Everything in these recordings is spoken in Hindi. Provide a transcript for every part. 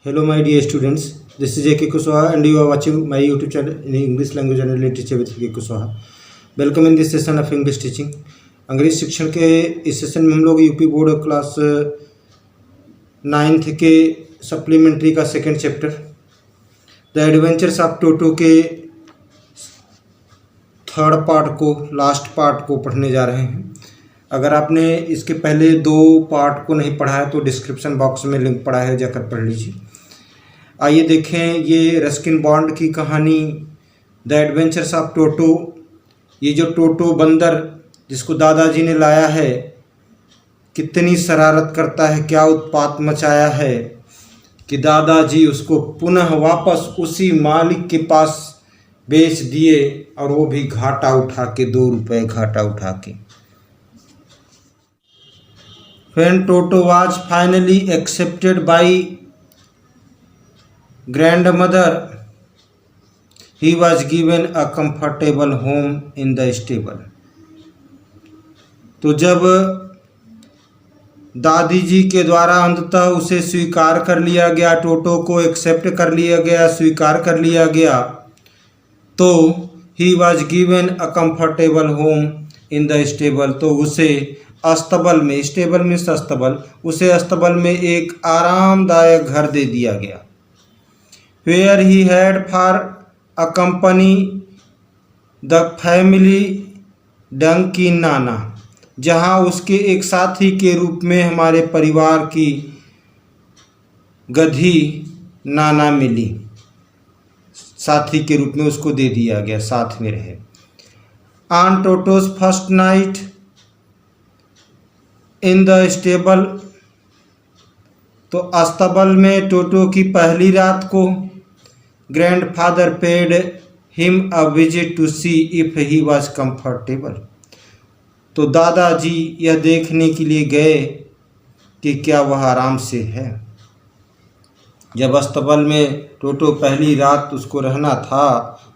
Hello, my dear students. This is A.K. Kushwaha, and you are watching my YouTube channel in English language and literature with A.K. Kushwaha. Welcome in this session of English teaching. अंग्रेजी शिक्षण के इस सेशन में हम लोग यूपी बोर्ड क्लास 9th के सप्लीमेंट्री का second chapter the adventures of Toto के थर्ड पार्ट को, लास्ट पार्ट को पढ़ने जा रहे हैं। अगर आपने इसके पहले 2 पार्ट को नहीं पढ़ा है तो डिस्क्रिप्शन बॉक्स में लिंक पड़ा है, जाकर पढ़ लीजिए। आइए देखें ये रस्किन बॉन्ड की कहानी द एडवेंचर्स ऑफ टोटो। ये जो टोटो बंदर जिसको दादाजी ने लाया है कितनी शरारत करता है, क्या उत्पात मचाया है कि दादाजी उसको पुनः वापस उसी मालिक के पास बेच दिए, और वो भी घाटा उठा के, 2 रुपये घाटा उठा के। When Toto was finally accepted by grandmother, he was given a comfortable home in the stable. तो जब दादी जी के द्वारा अंततः उसे स्वीकार कर लिया गया, टोटो को एक्सेप्ट कर लिया गया, स्वीकार कर लिया गया, तो he was given a comfortable home in the stable. तो उसे अस्तबल में, स्टेबल मीन्स अस्तबल, उसे अस्तबल में एक आरामदायक घर दे दिया गया। Where he had for a company the family donkey Nana, जहाँ उसके एक साथी के रूप में हमारे परिवार की गधी नाना मिली, साथी के रूप में उसको दे दिया गया, साथ में रहे। On Toto's first night in the stable, तो अस्तबल में टोटो की पहली रात को grandfather paid him a visit to see if he was comfortable. तो दादाजी यह देखने के लिए गए कि क्या वह आराम से है। जब अस्तबल में टोटो पहली रात उसको रहना था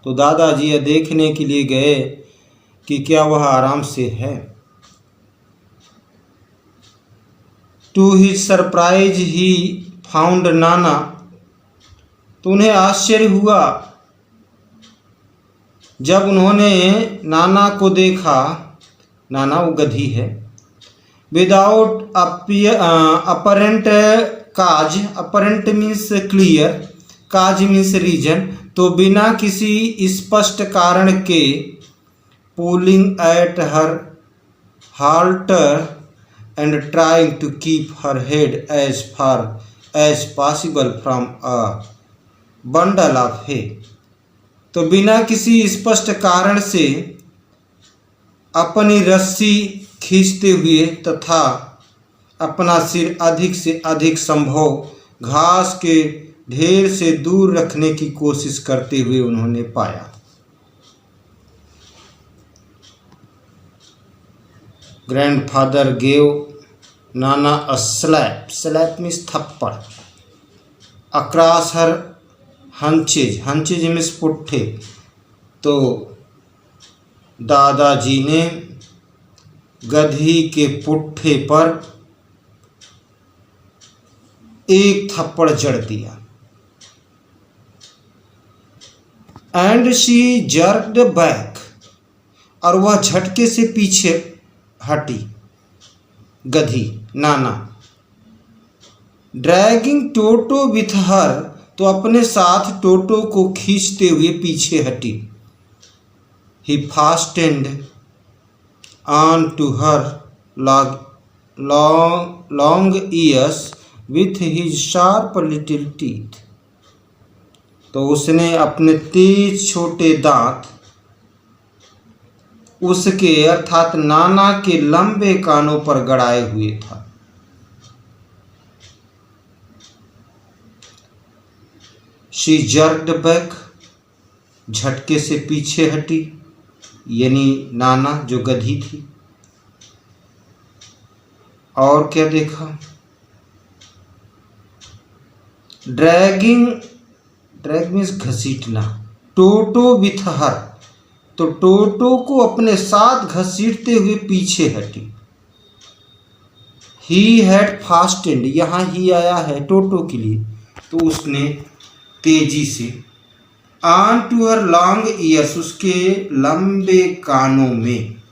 तो दादाजी यह देखने के लिए गए कि क्या वह आराम से है। To his surprise he found Nana, तो उन्हें आश्चर्य हुआ जब उन्होंने नाना को देखा। नाना वो गधी है। Without apparent cause, apparent means clear, cause means reason, तो बिना किसी स्पष्ट कारण के pulling at her halter and trying to keep her head as far as possible from a bundle of hay। तो बिना किसी स्पष्ट कारण से अपनी रस्सी खींचते हुए तथा अपना सिर अधिक से अधिक संभव घास के ढेर से दूर रखने की कोशिश करते हुए उन्होंने पाया। Grandfather gave Nana a slap, slab means थप्पड़, अक्रॉस हर हंचेज, हंचेज मीन्स पुट्ठे। तो दादाजी ने गधी के पुट्ठे पर एक थप्पड़ जड़ दिया। एंड शी जर्क्ड बैक, और वह झटके से पीछे हटी, गधी नाना। ड्रैगिंग टोटो विथ हर, तो अपने साथ टोटो को खींचते हुए पीछे हटी। He fastened on to her long ears with his sharp little teeth, तो उसने अपने तेज छोटे दांत उसके अर्थात नाना के लंबे कानों पर गड़ाए हुए था। शी जर्क्ड बैक, झटके से पीछे हटी, यानी नाना जो गधी थी। और क्या देखा? ड्रैगिंग, ड्रैग मीन्स घसीटना, टोटो विथ हर, तो टोटो को अपने साथ घसीटते हुए पीछे हटी। ही हैड फास्टेंड, यहाँ ही आया है टोटो के लिए, तो उसने तेजी से, on to her long ears, उसके लंबे कानों में,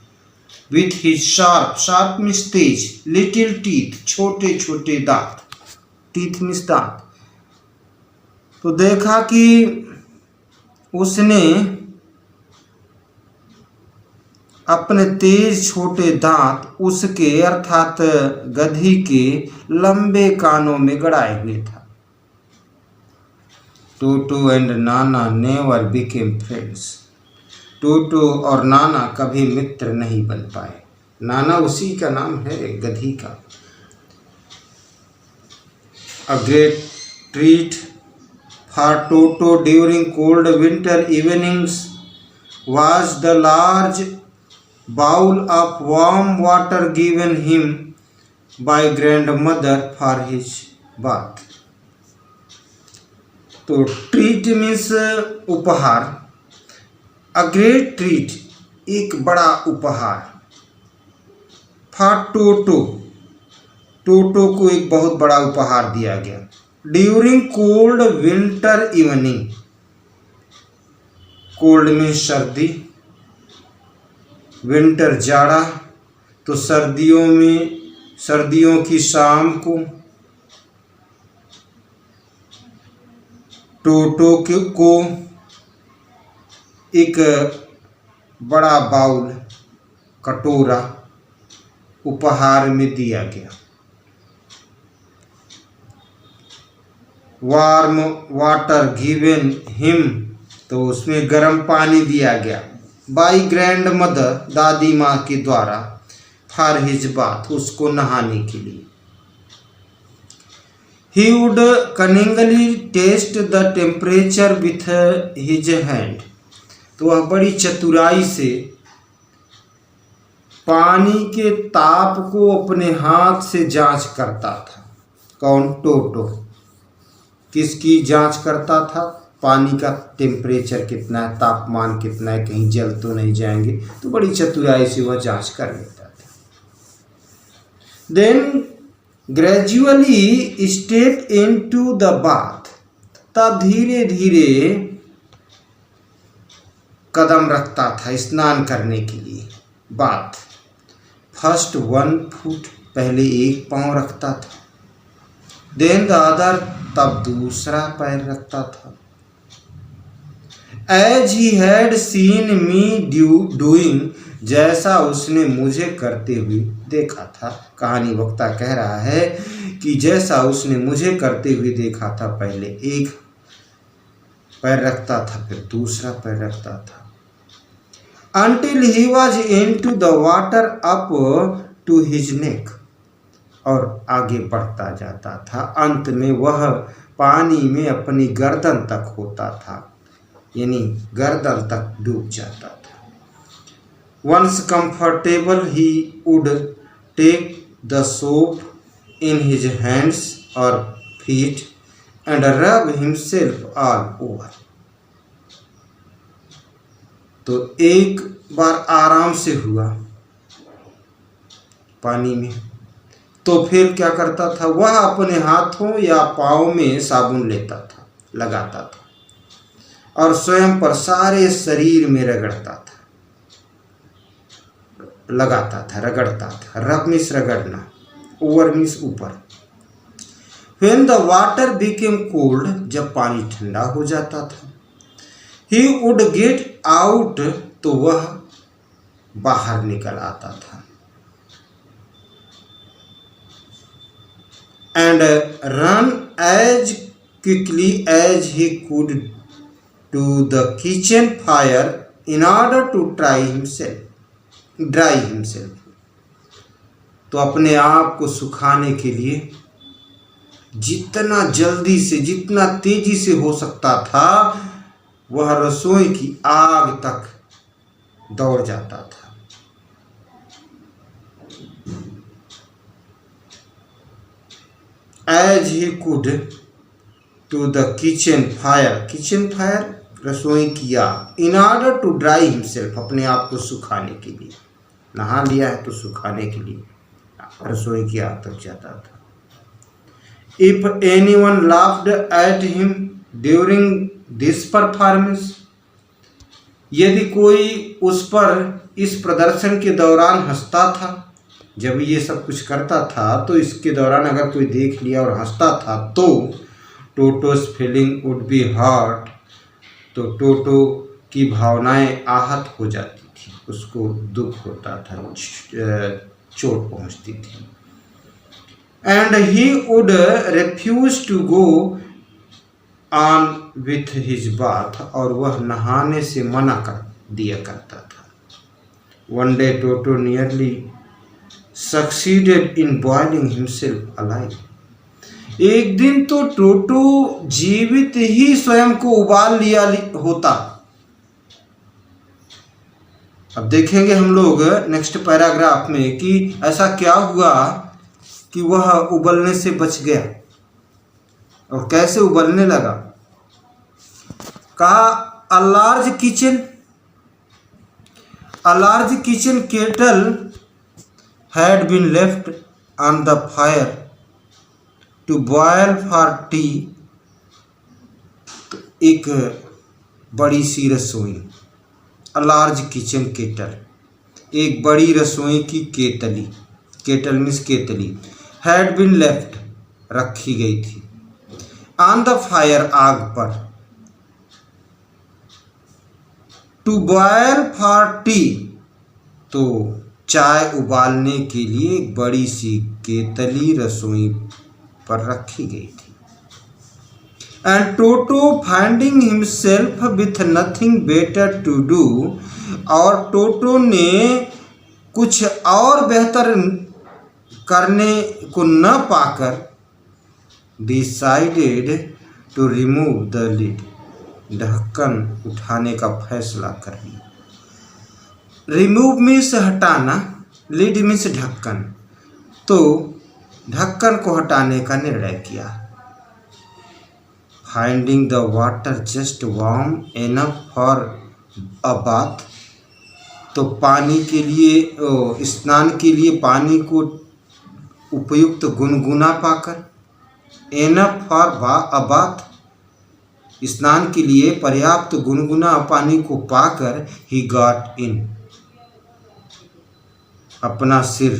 with his sharp, sharp means तेज, लिटिल टीथ, छोटे छोटे दांत, टीथ मीन्स दांत। तो देखा कि उसने अपने तेज छोटे दांत उसके अर्थात गधी के लंबे कानों में गड़ाए हुए था। टोटो and Nana never became friends. टोटो और नाना कभी मित्र नहीं बन पाए। नाना उसी का नाम है, गधी का। A great treat for Toto during cold winter evenings was the large bowl of warm water given him by grandmother for his bath. तो ट्रीट मीन्स उपहार। अ ग्रेट ट्रीट, एक बड़ा उपहार। फॉर टोटो, टोटो को एक बहुत बड़ा उपहार दिया गया। During cold winter evening, cold means सर्दी, विंटर जाड़ा, तो सर्दियों में, सर्दियों की शाम को टोटो को एक बड़ा बाउल, कटोरा उपहार में दिया गया। वार्म वाटर गिवन हिम, तो उसमें गर्म पानी दिया गया। बाई ग्रैंड मदर, दादी माँ के द्वारा। फॉर हिज बाथ, उसको नहाने के लिए। He would cunningly test the temperature with his hand, तो वह बड़ी चतुराई से पानी के ताप को अपने हाथ से जांच करता था। कौन? टोटो। किसकी जांच करता था? पानी का टेम्परेचर कितना है, तापमान कितना है, कहीं जल तो नहीं जाएंगे, तो बड़ी चतुराई से वह जांच कर लेता था। Then gradually step into the bath, तब धीरे धीरे कदम रखता था स्नान करने के लिए। बाथ, फर्स्ट 1 फुट, पहले एक पांव रखता था। देन द अदर, तब दूसरा पैर रखता था। As he had seen me doing, जैसा उसने मुझे करते हुए देखा था। कहानी वक्ता कह रहा है कि जैसा उसने मुझे करते हुए देखा था, पहले एक पैर रखता था, फिर दूसरा पैर रखता था। Until he was into the water up to his neck, और आगे बढ़ता जाता था। अंत में वह पानी में अपनी गर्दन तक होता था, यानी गर्दन तक डूब जाता था। Once comfortable, he would take the soap in his hands or feet and rub himself all over. तो एक बार आराम से हुआ पानी में, तो फिर क्या करता था? वह अपने हाथों या पाँव में साबुन लेता था, लगाता था और स्वयं पर सारे शरीर में रगड़ता था, लगाता था, रगड़ता था। रब मीन्स रगड़ना, ओवर मीन्स ऊपर। When the water became cold, जब पानी ठंडा हो जाता था, he would get out, तो वह बाहर निकल आता था। And run as quickly as he could to the kitchen fire in order to dry himself, तो अपने आप को सुखाने के लिए जितना जल्दी से, जितना तेजी से हो सकता था, वह रसोई की आग तक दौड़ जाता था। As he could to the kitchen fire, रसोई की आग, in order to dry himself, अपने आप को सुखाने के लिए। नहा लिया है तो सुखाने के लिए रसोई की आग तक जाता था। If anyone laughed at him during this performance, यदि कोई उस पर इस प्रदर्शन के दौरान हंसता था, जब ये सब कुछ करता था तो इसके दौरान अगर कोई देख लिया और हंसता था तो टोटो's feeling would be hurt, तो टोटो की भावनाएं आहत हो जाती थी, उसको दुख होता था, चोट पहुंचती थी। And he would refuse to go on with his bath, और वह नहाने से मना कर दिया करता था। One day Toto nearly succeeded in boiling himself alive. एक दिन तो टोटो जीवित ही स्वयं को उबाल लिया होता। अब देखेंगे हम लोग नेक्स्ट पैराग्राफ में कि ऐसा क्या हुआ कि वह उबलने से बच गया और कैसे उबलने लगा। कहा a large kitchen kettle had been left on the fire to boil for tea। तो एक बड़ी सी रसोई, a large kitchen kettle, एक बड़ी रसोई की केतली, केटल मीन्स केतली, had been left, रखी गई थी, on the fire, आग पर, to boil for tea, तो चाय उबालने के लिए एक बड़ी सी केतली रसोई पर रखी गई थी। And Toto finding himself with nothing better to do, और टोटो ने कुछ और बेहतर करने को न पाकर decided to remove the lid, ढक्कन उठाने का फैसला कर लिया। रिमूव मीन्स हटाना, लिड मीन्स ढक्कन, तो ढक्कन को हटाने का निर्णय किया। Finding the water just warm enough for a bath, तो पानी के लिए, स्नान के लिए पानी को उपयुक्त गुनगुना पाकर, एनफ फॉर अ बाथ, स्नान के लिए पर्याप्त गुनगुना पानी को पाकर, ही गॉट इन, अपना सिर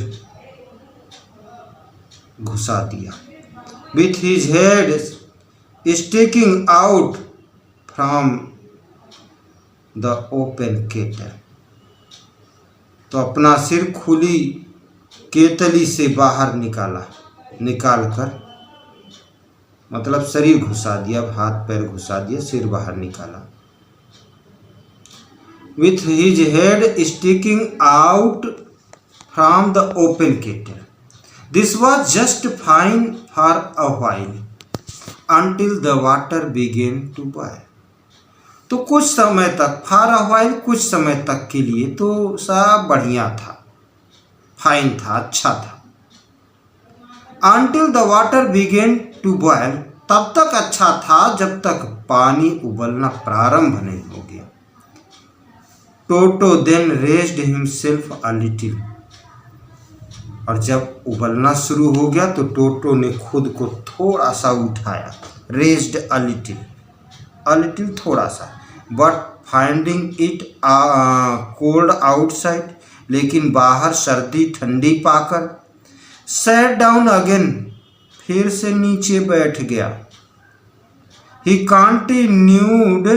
घुसा दिया। With his head sticking out from the open kettle, तो अपना सिर खुली केतली से बाहर निकालकर, मतलब शरीर घुसा दिया, हाथ पैर घुसा दिया, सिर बाहर निकाला। With his head sticking out from the open kettle, this was just fine for a while until the water began to boil, तो कुछ समय तक, फॉर अ व्हाइल, कुछ समय तक के लिए तो सब बढ़िया था, फाइन था, अच्छा था। until the water began to boil, तब तक अच्छा था जब तक पानी उबलना प्रारंभ नहीं हो गया। टोटो then raised himself a little, और जब उबलना शुरू हो गया तो टोटो ने खुद को थोड़ा सा उठाया, रेज्ड अ लिटिल, थोड़ा सा, but finding it cold outside, लेकिन बाहर सर्दी ठंडी पाकर, सैट डाउन अगेन, फिर से नीचे बैठ गया। He continued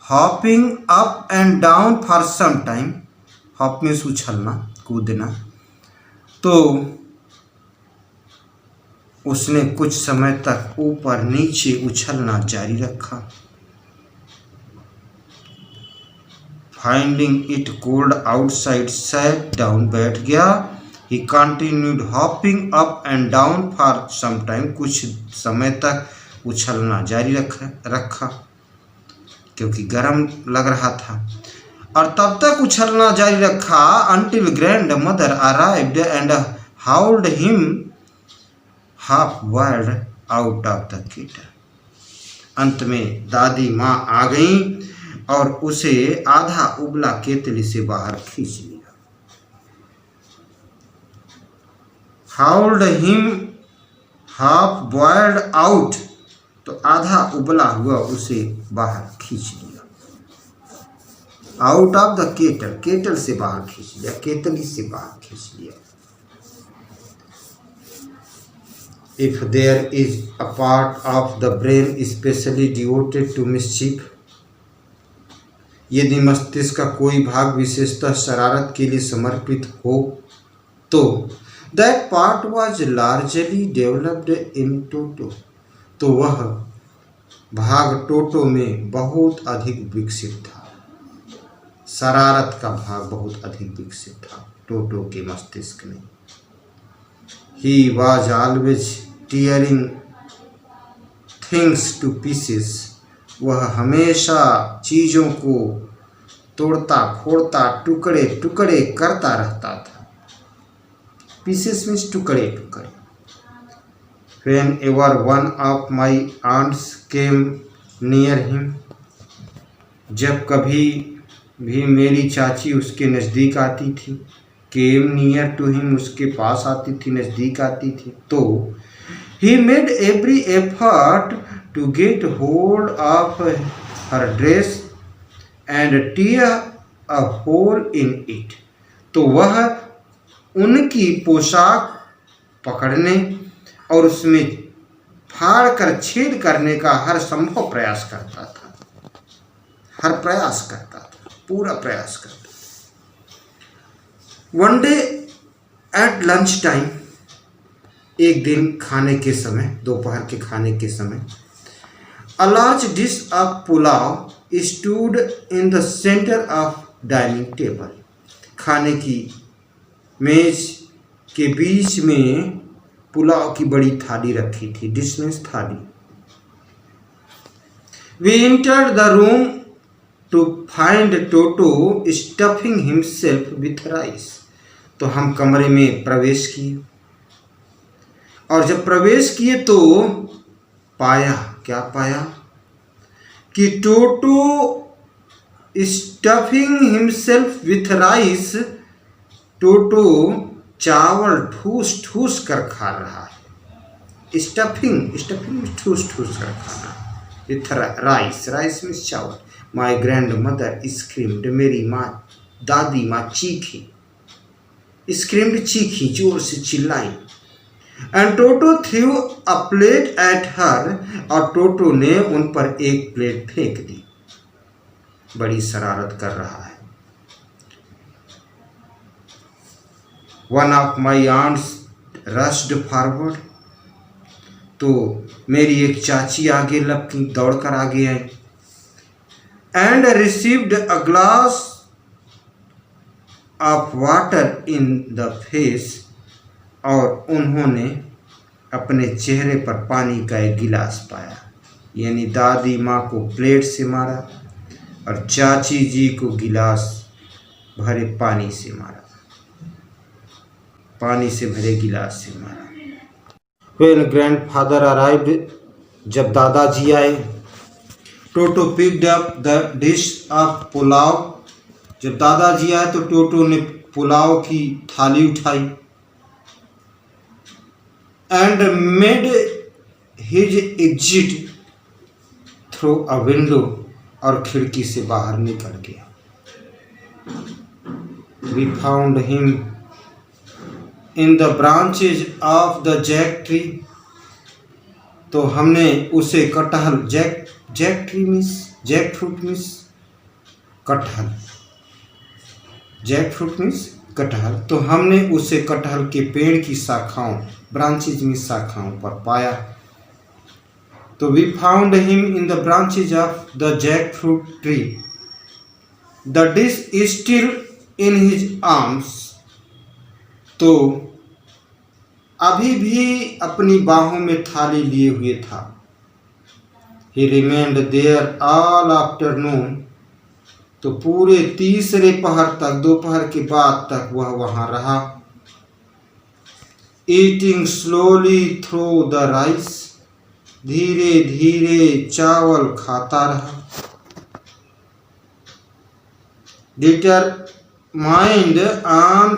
hopping up and down for some time, hop में उछलना, कूदना, तो उसने कुछ समय तक ऊपर नीचे उछलना जारी रखा। Finding it cold outside, sat down, बैठ गया। He continued hopping up and down for some time, कुछ समय तक उछलना जारी रखा क्योंकि गर्म लग रहा था, और तब तक उछलना जारी रखा until grandmother arrived and hauled him half boiled out of the kettle। अंत में दादी माँ आ गईं और उसे आधा उबला केतली से बाहर खींच लिया। hauled him half boiled out, तो आधा उबला हुआ उसे बाहर खींच लिया। Out of the kettle, kettle से बाहर खींच लिया, केतली से बाहर खींच लिया। If there is a part of the brain specially devoted to mischief, यदि मस्तिष्क का कोई भाग विशेषतः शरारत के लिए समर्पित हो तो that part was largely developed in Toto, तो वह भाग टोटो में बहुत अधिक विकसित था। शरारत का भाग बहुत अधिक विकसित था टोटो के मस्तिष्क में। He was always tearing things two pieces, वह हमेशा चीज़ों को तोड़ता फोड़ता टुकड़े टुकड़े करता रहता था। पीसेस मीन्स टुकड़े टुकड़े। Whenever one of my aunts came near him, जब कभी भी मेरी चाची उसके नज़दीक आती थी, came near to him, उसके पास आती थी, नज़दीक आती थी, तो he made every effort to get hold of her dress and tear a hole in it, तो वह उनकी पोशाक पकड़ने और उसमें फाड़ कर छेद करने का हर संभव प्रयास करता था, हर प्रयास करता था, पूरा प्रयास करता था। One day at lunch time, एक दिन खाने के समय, दोपहर के खाने के समय, a large dish of pulao stood in the centre of dining table, खाने की मेज के बीच में पुलाव की बड़ी थाली रखी थी। डिश मीन्स थाली। We entered the room to find Toto stuffing himself with rice, तो हम कमरे में प्रवेश किए और जब प्रवेश किए तो पाया, क्या पाया कि टोटो स्टफिंग हिमसेल्फ विथ राइस, टोटो चावल ठूस ठूस कर खा रहा है। स्टफिंग, स्टफिंग ठूस ठूस कर खाना, विथ राइस, राइस मीन्स चावल। माई ग्रैंड मदर स्क्रीम्ड, मेरी माँ, दादी माँ चीखी, स्क्रीम्ड चीखी, जोर से चिल्लाई। And Toto through a plate at her, और टोटो ने उन पर एक प्लेट फेंक दी। बड़ी शरारत कर रहा है। One of my aunts rushed forward, तो मेरी एक चाची आगे लपकी, दौड़कर आगे आई। And received a glass of water in the face, और उन्होंने अपने चेहरे पर पानी का एक गिलास पाया। यानी दादी माँ को प्लेट से मारा और चाची जी को गिलास भरे पानी से मारा, पानी से भरे गिलास से मारा। When grandfather arrived, जब दादाजी आए, टोटो picked up the dish of pulao, जब दादाजी आए तो टोटो ने पुलाव की थाली उठाई। And made his exit through a window, और खिड़की से बाहर निकल गया। We found him in the branches of the jack tree, तो हमने उसे कटहल, jack tree means jack fruit means कटहल, जैक फ्रूट मीन्स कटहल, तो हमने उसे कटहल के पेड़ की शाखाओं, ब्रांचेज मीन्स शाखाओं पर पाया। तो we found him in the branches of the jack fruit tree, the dish is still in his arms, तो अभी भी अपनी बाहों में थाली लिए हुए था। He remained there all afternoon, तो पूरे तीसरे पहर तक, दोपहर के बाद तक वह वहां रहा। Eating slowly through the rice, धीरे धीरे चावल खाता रहा। Determined on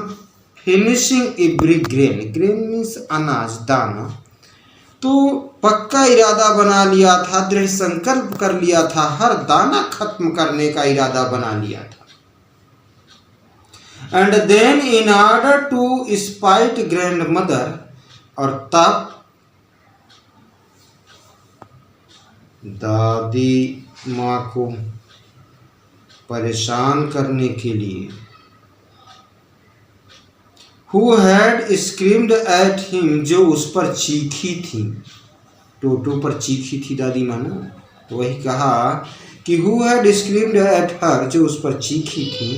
finishing every grain, grain means अनाज, दाना, तो पक्का इरादा बना लिया था, दृढ़ संकल्प कर लिया था, हर दाना खत्म करने का इरादा बना लिया था। And then in order to spite grandmother, और तब दादी माँ को परेशान करने के लिए, Who had screamed at him, जो उस पर चीखी थी, टोटो पर चीखी थी दादी माँ ना, तो वही कहा कि Who had screamed at her, जो उस पर चीखी थी,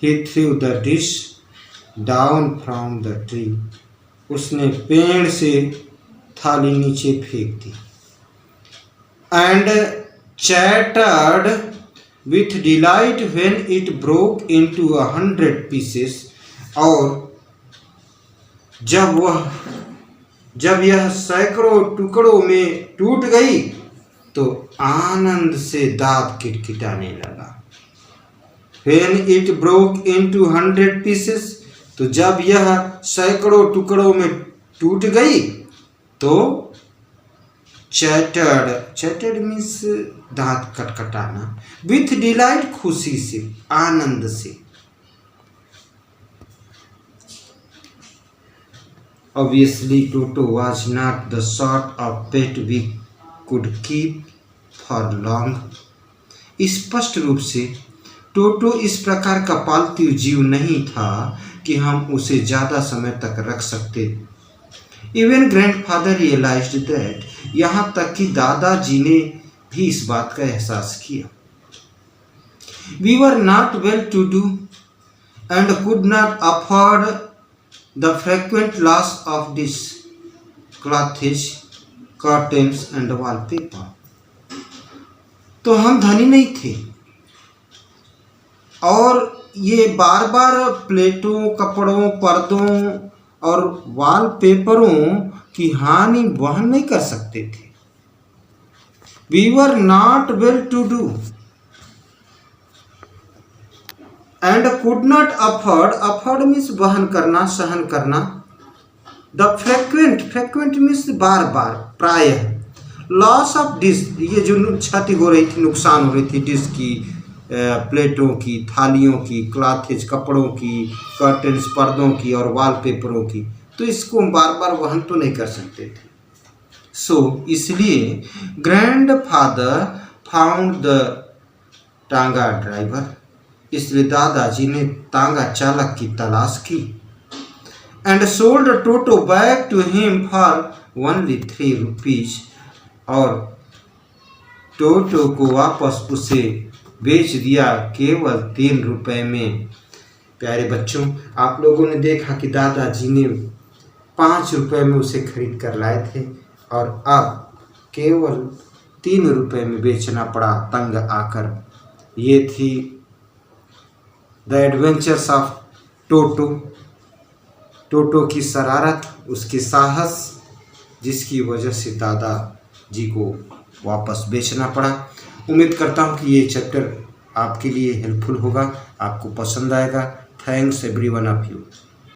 he threw the dish down from the tree, उसने पेड़ से थाली नीचे फेंक दी। And chattered with delight when it broke into 100 pieces, और जब यह सैकड़ों टुकड़ों में टूट गई तो आनंद से दांत किटकिटाने लगा। When it broke into 100 pieces, तो जब यह सैकड़ों टुकड़ों में टूट गई तो chattered मीन्स दांत कटकटाना, with delight खुशी से, आनंद से। Obviously, Toto was not the sort of pet we could keep for long. स्पष्ट रूप से टोटो इस प्रकार का पालतू जीव नहीं था कि हम उसे ज़्यादा समय तक रख सकते। Even grandfather realized that, यहाँ तक कि दादाजी ने भी इस बात का एहसास किया। We were not well to do and could not afford the frequent loss of this clothes, curtains and wallpaper. तो हम धनी नहीं थे और ये बार बार प्लेटों, कपड़ों, पर्दों और वॉलपेपरों की हानि वहन नहीं कर सकते थे। We were not well to do and could not afford means वहन करना, सहन करना। the frequent means बार बार, प्रायः। लॉस ऑफ डिश, ये जो क्षति हो रही थी, नुकसान हो रही थी डिश की, प्लेटों की, थालियों की, क्लॉथेज कपड़ों की, कर्टेन्स पर्दों की और वॉलपेपरों की, तो इसको हम बार बार वहन तो नहीं कर सकते थे। सो इसलिए grandfather found the tonga driver, इसलिए दादाजी ने तांगा चालक की तलाश की। And sold Toto back to him for only 3 rupees, और टोटो को वापस उसे बेच दिया केवल 3 रुपए में। प्यारे बच्चों, आप लोगों ने देखा कि दादाजी ने 5 रुपए में उसे खरीद कर लाए थे और अब केवल 3 रुपए में बेचना पड़ा तंग आकर। ये थी द एडवेंचर्स ऑफ टोटो, टोटो की शरारत, उसके साहस, जिसकी वजह से दादाजी को वापस बेचना पड़ा। उम्मीद करता हूँ कि ये चैप्टर आपके लिए हेल्पफुल होगा, आपको पसंद आएगा। Thanks everyone of you.